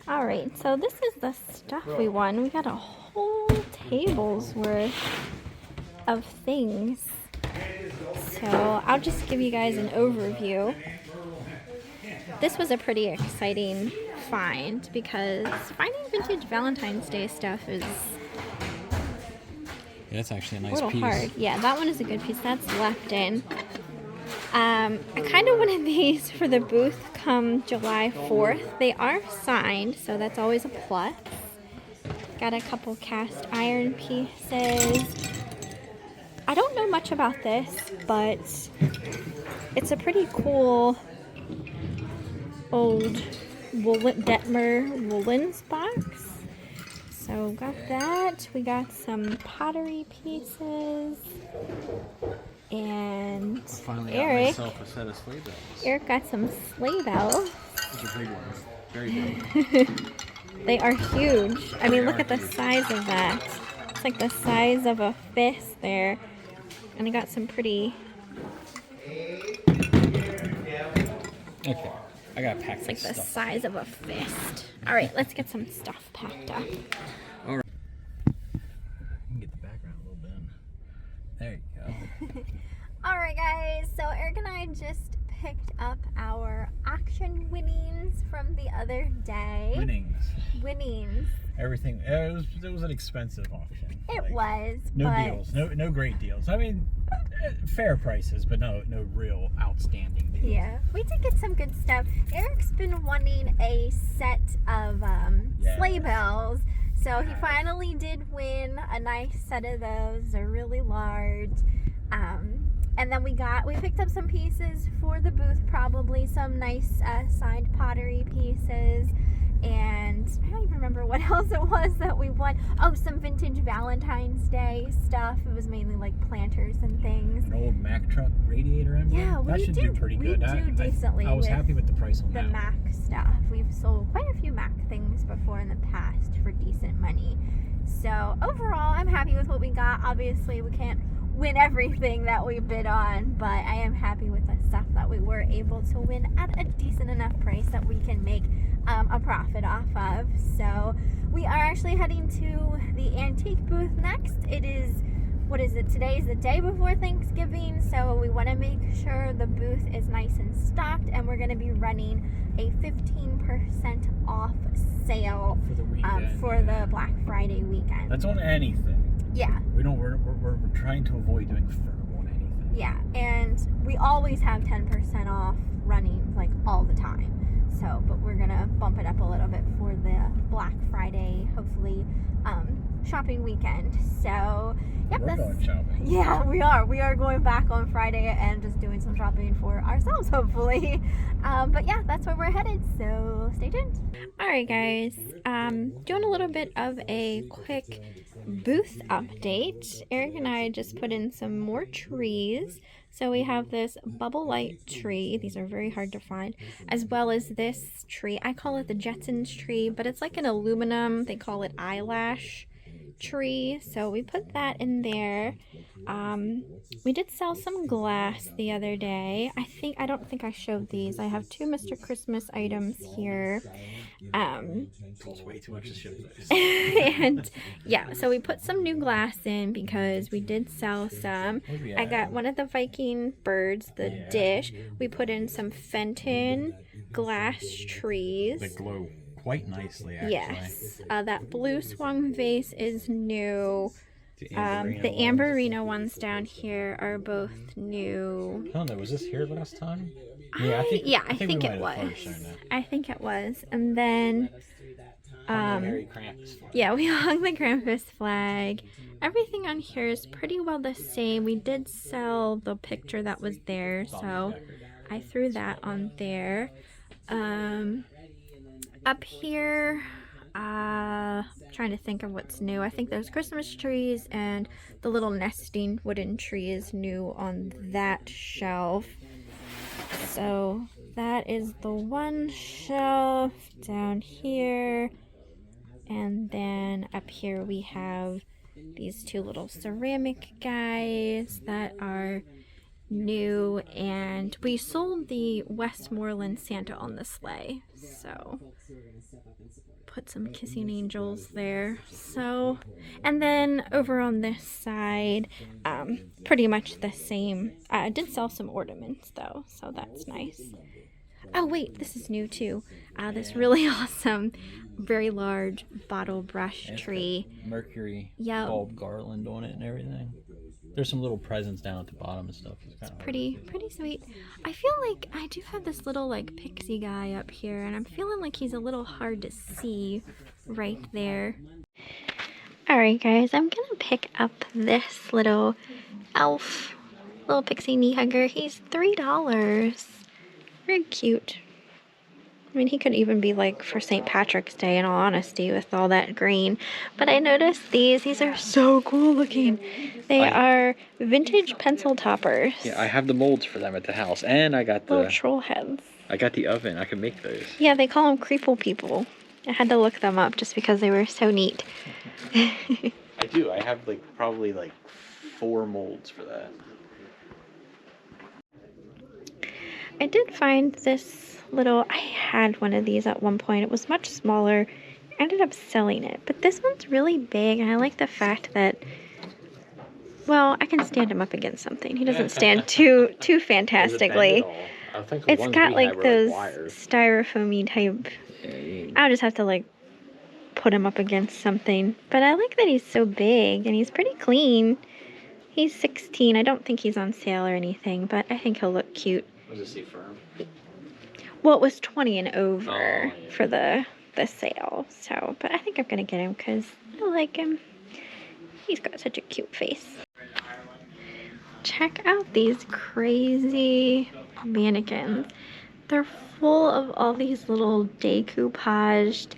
Alright, so this is the stuff we won. We got a whole table's worth of things. So I'll just give you guys an overview. This was a pretty exciting find because finding vintage Valentine's Day stuff is that's actually a nice little piece. hard. Yeah, that one is a good piece. That's left in. I kind of wanted these for the booth come July 4th. They are signed, so that's always a plus. Got a couple cast iron pieces. I don't know much about this, but it's a pretty cool old Detmer Woolens box. So got that. We got some pottery pieces. And Eric got myself a set of sleigh bells. Eric got some sleigh bells. These are big ones. Very big. They are huge. I mean, look at the size of that. It's like the size of a fist there. And I got some pretty... Okay, I gotta pack It's like this the stuff. size of a fist. Alright, let's get some stuff packed up. Alright. You can get the background a little bit. There you go. Alright guys, so Eric and I just picked up our auction winnings from the other day. Winnings. Everything. It was an expensive auction. It was. No but deals. No great deals. I mean, fair prices, but no real outstanding deals. yeah, we did get some good stuff. Eric's been wanting a set of sleigh bells, so he finally did win a nice set of those. They're really large. And then we picked up some pieces for the booth, probably some nice signed pottery pieces, and I don't even remember what else it was that we won. Oh, some vintage Valentine's Day stuff. It was mainly like planters and things. An old Mack truck radiator emblem. Yeah, that should do pretty good. We do decently. I was happy with the price on the that. Mac stuff. We've sold quite a few Mac things before in the past for decent money. So overall, I'm happy with what we got. Obviously, we can't win everything that we bid on, but I am happy with the stuff that we were able to win at a decent enough price that we can make a profit off of. So we are actually heading to the antique booth next. It is, what is it, today is the day before Thanksgiving, so we want to make sure the booth is nice and stocked, and we're going to be running a 15% off sale for the weekend, for the Black Friday weekend. That's on anything. Yeah. We're trying to avoid doing fur on anything. Yeah, and we always have 10% off running like all the time. So, but we're gonna bump it up a little bit for the Black Friday, hopefully, shopping weekend. So, yep, We're going shopping. Yeah, we are. We are going back on Friday and just doing some shopping for ourselves, hopefully. But yeah, that's where we're headed. So stay tuned. All right, guys. Doing a little bit of a quick booth update. Eric and I just put in some more trees. So we have this bubble light tree. These are very hard to find. As well as this tree. I call it the Jetsons tree, but it's like an aluminum. They call it eyelash tree. So we put that in there. We did sell some glass the other day. I don't think I showed these. I have two Mr. Christmas items here. It's way too much to ship those. And yeah, so we put some new glass in because we did sell some. I got one of the Viking birds, the dish. We put in some Fenton glass trees. They glow quite nicely, actually. Yes. That blue swung vase is new. The The Amberino ones down here are both new. I don't know, was this here last time? I think we it might have was. shown that. I think it was. And then Merry Krampus flag. yeah, we hung the Krampus flag. Everything on here is pretty well the same. We did sell the picture that was there, so I threw that on there. Up here, trying to think of what's new. I think there's Christmas trees and the little nesting wooden tree is new on that shelf. So that is the one shelf down here. And then up here we have these two little ceramic guys that are new, and we sold the Westmoreland Santa on the sleigh, so put some kissing angels there. So, and then over on this side, pretty much the same. I did sell some ornaments though, so that's nice. Oh wait, this is new too. This really awesome, very large bottle brush tree. Mercury Yep. bulb garland on it and everything. There's some little presents down at the bottom and stuff. It's Pretty sweet. I feel like I do have this little like pixie guy up here, and I'm feeling like he's a little hard to see right there. Alright guys, I'm gonna pick up this little elf, little pixie knee hugger. He's $3. Very cute. I mean, he could even be like for St. Patrick's Day, in all honesty, with all that green. But I noticed these are so cool looking. They are vintage pencil toppers. Yeah, I have the molds for them at the house, and I got the little troll heads. I got the oven. I can make those. Yeah, they call them creeple people. I had to look them up just because they were so neat. I do. I have like probably like 4 molds for that. I did find this little, I had one of these at one point. It was much smaller. I ended up selling it, but this one's really big, and I like the fact that, well, I can stand him up against something. He doesn't stand too fantastically. It's got like those styrofoamy type. I'll just have to like put him up against something. But I like that he's so big and he's pretty clean. He's 16. I don't think he's on sale or anything, but I think he'll look cute. Was it say firm? Well, it was 20 and over for the sale. So, but I think I'm gonna get him because I like him. He's got such a cute face. Check out these crazy mannequins. They're full of all these little decoupaged,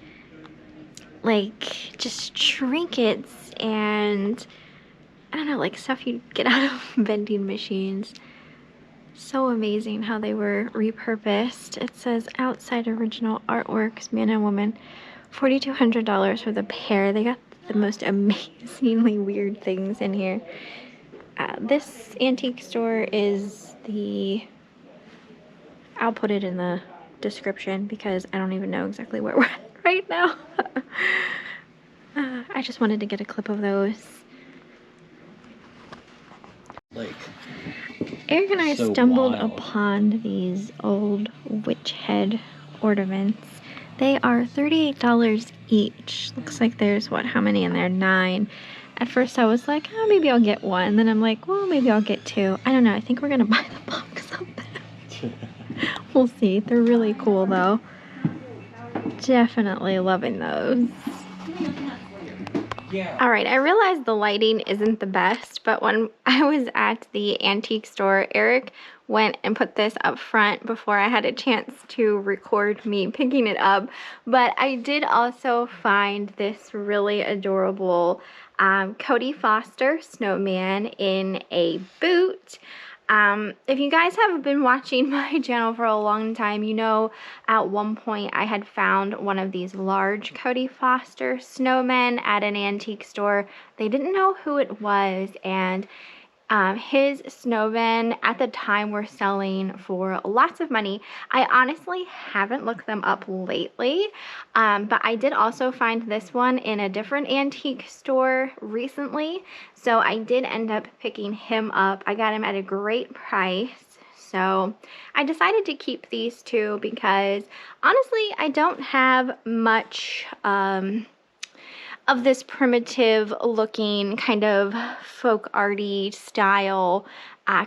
like, just trinkets and, I don't know, like stuff you get out of vending machines. So amazing how they were repurposed. It says outside original artworks, man and woman, $4,200 for the pair. They got the most amazingly weird things in here. This antique store is I'll put it in the description because I don't even know exactly where we're at right now. I just wanted to get a clip of those. Like, Eric and I so stumbled wild. upon these old witch head ornaments. They are $38 each. Looks like there's, how many in there? 9. At first I was like, oh, maybe I'll get one. Then I'm like, well, maybe I'll get 2. I don't know. I think we're going to buy the box of them. We'll see. They're really cool, though. Definitely loving those. yeah. All right, I realize the lighting isn't the best, but when I was at the antique store, Eric went and put this up front before I had a chance to record me picking it up. But I did also find this really adorable Cody Foster snowman in a boot. If you guys have been watching my channel for a long time, you know at one point I had found one of these large Cody Foster snowmen at an antique store. They didn't know who it was, and his snowmen at the time were selling for lots of money. I honestly haven't looked them up lately, but I did also find this one in a different antique store recently, so I did end up picking him up. I got him at a great price. So I decided to keep these 2 because honestly I don't have much of this primitive looking kind of folk arty style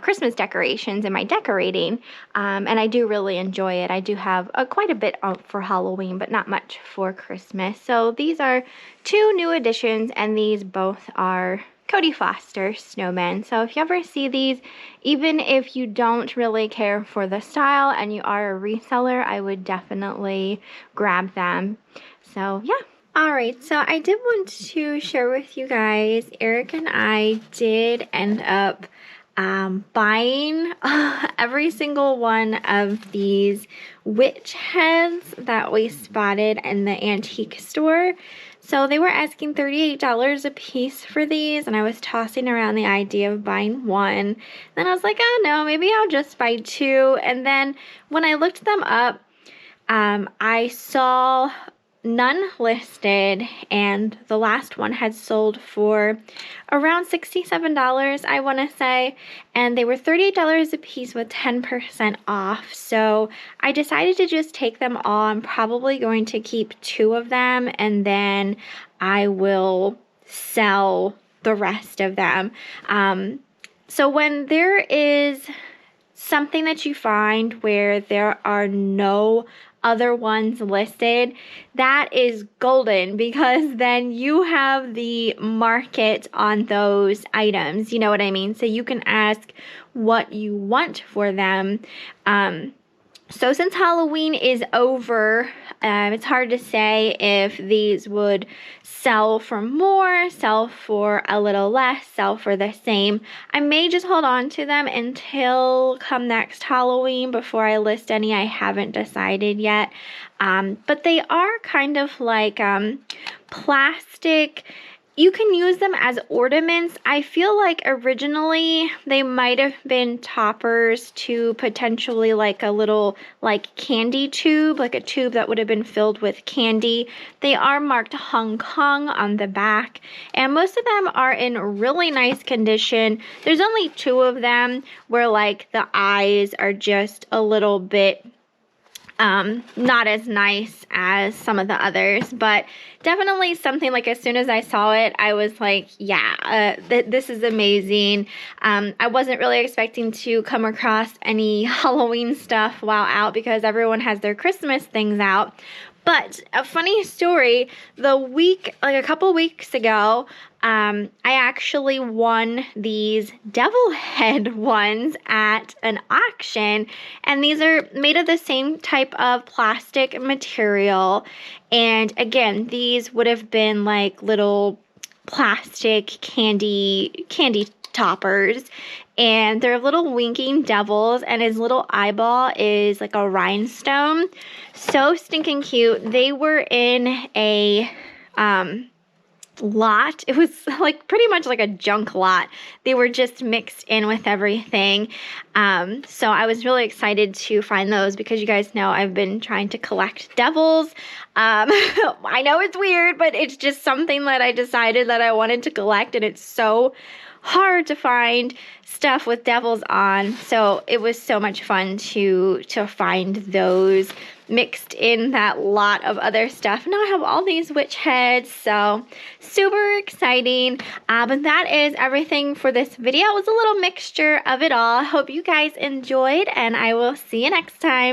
Christmas decorations in my decorating, and I do really enjoy it. I do have quite a bit for Halloween, but not much for Christmas. So these are 2 new additions, and these both are Cody Foster snowmen. So if you ever see these, even if you don't really care for the style and you are a reseller, I would definitely grab them. So yeah. Alright, so I did want to share with you guys, Eric and I did end up buying every single one of these witch heads that we spotted in the antique store. So they were asking $38 a piece for these, and I was tossing around the idea of buying one. Then I was like, oh no, maybe I'll just buy two. And then when I looked them up, I saw none listed, and the last one had sold for around $67, I want to say, and they were $38 a piece with 10% off. So I decided to just take them all. I'm probably going to keep two of them, and then I will sell the rest of them. So when there is something that you find where there are no other ones listed, that is golden, because then you have the market on those items, you know what I mean? So you can ask what you want for them. So since Halloween is over, it's hard to say if these would sell for more, sell for a little less, sell for the same. I may just hold on to them until come next Halloween before I list any. I haven't decided yet. But they are kind of like plastic. You can use them as ornaments. I feel like originally they might have been toppers to potentially like a little like candy tube, like a tube that would have been filled with candy. They are marked Hong Kong on the back, and most of them are in really nice condition. There's only two of them where like the eyes are just a little bit not as nice as some of the others, but definitely something like as soon as I saw it, I was like, yeah, this is amazing. I wasn't really expecting to come across any Halloween stuff while out because everyone has their Christmas things out. But a funny story, like a couple weeks ago, I actually won these devil head ones at an auction, and these are made of the same type of plastic material. And again, these would have been like little plastic candy toppers, and they're little winking devils, and his little eyeball is like a rhinestone. So stinking cute. They were in a lot. It was like pretty much like a junk lot. They were just mixed in with everything. So I was really excited to find those because you guys know I've been trying to collect devils. I know it's weird, but it's just something that I decided that I wanted to collect, and it's so hard to find stuff with devils on. So it was so much fun to find those mixed in that lot of other stuff. Now I have all these witch heads, so super exciting. But that is everything for this video. It was a little mixture of it all. I hope you guys enjoyed, and I will see you next time.